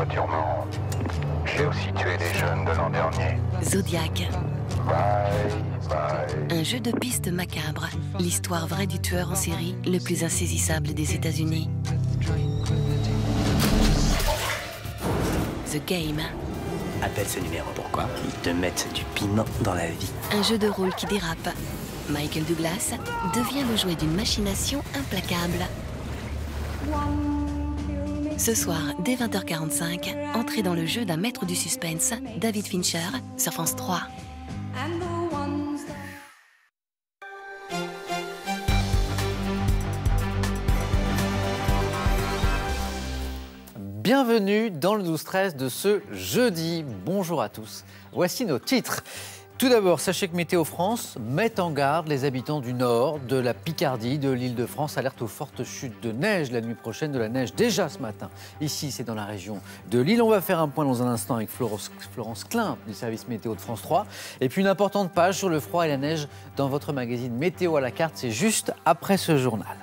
voiturement. J'ai aussi tué des jeunes de l'an dernier. Zodiac. Bye, bye. Un jeu de piste macabre. L'histoire vraie du tueur en série le plus insaisissable des États-Unis. The Game. Appelle ce numéro, pourquoi? Ils te mettent du piment dans la vie. Un jeu de rôle qui dérape. Michael Douglas devient le jouet d'une machination implacable. Ce soir, dès 20h45, entrez dans le jeu d'un maître du suspense, David Fincher, sur France 3. Bienvenue dans le 12-13 de ce jeudi. Bonjour à tous. Voici nos titres. Tout d'abord, sachez que Météo France met en garde les habitants du nord, de la Picardie, de l'Île-de-France. Alerte aux fortes chutes de neige la nuit prochaine, de la neige déjà ce matin. Ici, c'est dans la région de Lille. On va faire un point dans un instant avec Florence Klein du service météo de France 3. Et puis une importante page sur le froid et la neige dans votre magazine Météo à la carte. C'est juste après ce journal.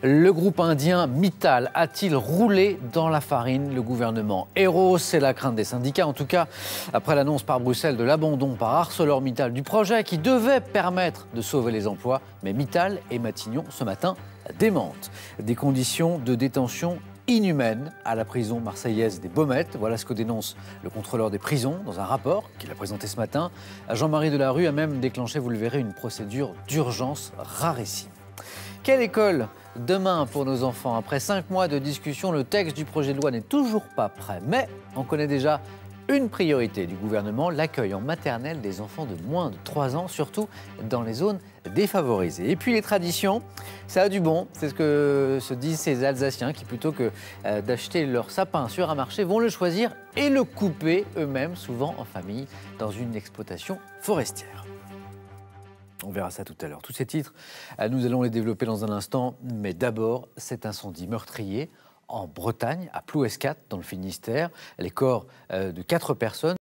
Le groupe indien Mittal a-t-il roulé dans la farine? Le gouvernement héros, c'est la crainte des syndicats. En tout cas, après l'annonce par Bruxelles de l'abandon par ArcelorMittal du projet qui devait permettre de sauver les emplois. Mais Mittal et Matignon, ce matin, démentent. Des conditions de détention inhumaines à la prison marseillaise des Baumettes. Voilà ce que dénonce le contrôleur des prisons dans un rapport qu'il a présenté ce matin. Jean-Marie Delarue a même déclenché, vous le verrez, une procédure d'urgence rarissime. Quelle école demain pour nos enfants? Après 5 mois de discussion, le texte du projet de loi n'est toujours pas prêt. Mais on connaît déjà une priorité du gouvernement, l'accueil en maternelle des enfants de moins de 3 ans, surtout dans les zones défavorisées. Et puis les traditions, ça a du bon. C'est ce que se disent ces Alsaciens qui, plutôt que d'acheter leur sapin sur un marché, vont le choisir et le couper eux-mêmes, souvent en famille, dans une exploitation forestière. On verra ça tout à l'heure. Tous ces titres, nous allons les développer dans un instant. Mais d'abord, cet incendie meurtrier en Bretagne, à Plouescat, dans le Finistère. Les corps de 4 personnes